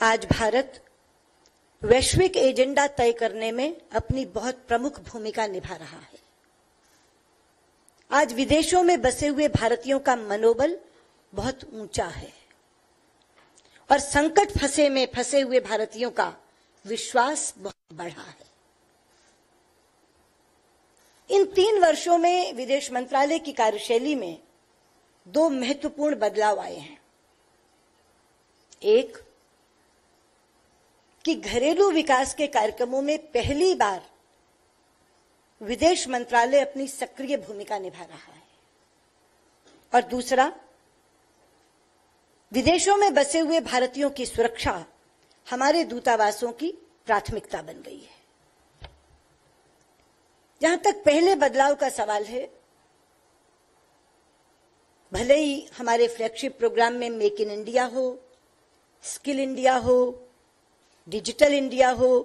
आज भारत वैश्विक एजेंडा तय करने में अपनी बहुत प्रमुख भूमिका निभा रहा है। आज विदेशों में बसे हुए भारतीयों का मनोबल बहुत ऊंचा है और संकट फंसे हुए भारतीयों का विश्वास बहुत बढ़ा है। इन 3 वर्षों में विदेश मंत्रालय की कार्यशैली में 2 महत्वपूर्ण बदलाव आए हैं। एक कि घरेलू विकास के कार्यक्रमों में पहली बार विदेश मंत्रालय अपनी सक्रिय भूमिका निभा रहा है और दूसरा, विदेशों में बसे हुए भारतीयों की सुरक्षा हमारे दूतावासों की प्राथमिकता बन गई है। जहां तक पहले बदलाव का सवाल है, भले ही हमारे फ्लैगशिप प्रोग्राम में मेक इन इंडिया हो, स्किल इंडिया हो, डिजिटल इंडिया हो,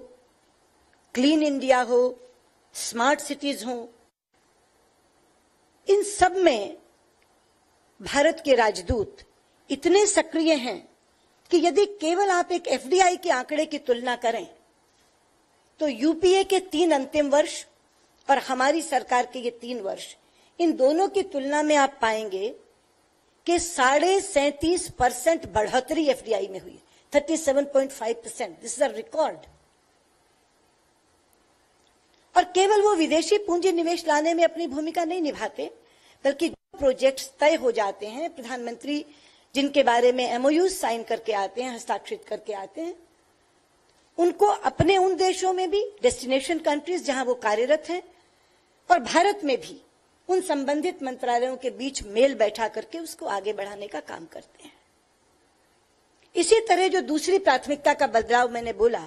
क्लीन इंडिया हो, स्मार्ट सिटीज हो, इन सब में भारत के राजदूत इतने सक्रिय हैं कि यदि केवल आप एक एफडीआई के आंकड़े की तुलना करें तो यूपीए के 3 अंतिम वर्ष और हमारी सरकार के ये 3 वर्ष, इन दोनों की तुलना में आप पाएंगे कि 37.5% बढ़ोतरी एफडीआई में हुई, 37.5%। This is a record. और केवल वो विदेशी पूंजी निवेश लाने में अपनी भूमिका नहीं निभाते, बल्कि जो प्रोजेक्ट्स तय हो जाते हैं, प्रधानमंत्री जिनके बारे में एमओयू साइन करके आते हैं, हस्ताक्षरित करके आते हैं, उनको अपने उन देशों में भी, डेस्टिनेशन कंट्रीज जहां वो कार्यरत हैं, और भारत में भी उन संबंधित मंत्रालयों के बीच मेल बैठा करके उसको आगे बढ़ाने का काम करते हैं। इसी तरह जो दूसरी प्राथमिकता का बदलाव मैंने बोला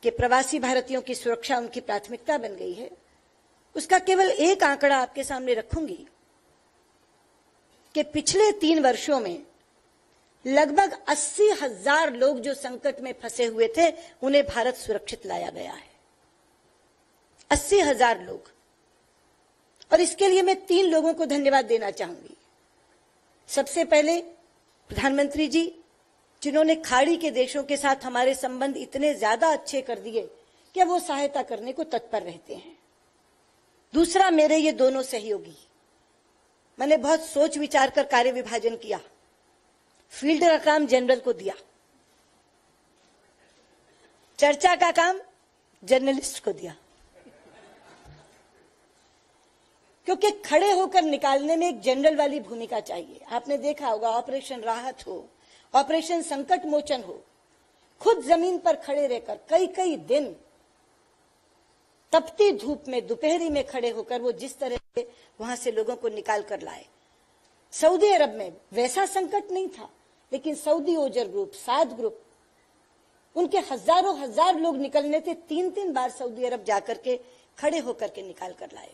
कि प्रवासी भारतीयों की सुरक्षा उनकी प्राथमिकता बन गई है, उसका केवल एक आंकड़ा आपके सामने रखूंगी कि पिछले 3 वर्षों में लगभग 80,000 लोग जो संकट में फंसे हुए थे, उन्हें भारत सुरक्षित लाया गया है। 80,000 लोग। और इसके लिए मैं 3 लोगों को धन्यवाद देना चाहूंगी। सबसे पहले प्रधानमंत्री जी, जिन्होंने खाड़ी के देशों के साथ हमारे संबंध इतने ज्यादा अच्छे कर दिए कि वो सहायता करने को तत्पर रहते हैं। दूसरा, मेरे ये दोनों सहयोगी, मैंने बहुत सोच विचार कर कार्य विभाजन किया, फील्ड का काम जनरल को दिया, चर्चा का काम जर्नलिस्ट को दिया, क्योंकि खड़े होकर निकालने में एक जनरल वाली भूमिका चाहिए। आपने देखा होगा, ऑपरेशन राहत हो, ऑपरेशन संकट मोचन हो, खुद जमीन पर खड़े रहकर कई दिन तपती धूप में दोपहरी में खड़े होकर वो जिस तरह से वहां से लोगों को निकाल कर लाए। सऊदी अरब में वैसा संकट नहीं था, लेकिन सऊदी ओजर ग्रुप, साद ग्रुप, उनके हजार लोग निकलने थे, 3 बार सऊदी अरब जाकर के खड़े होकर के निकाल कर लाए।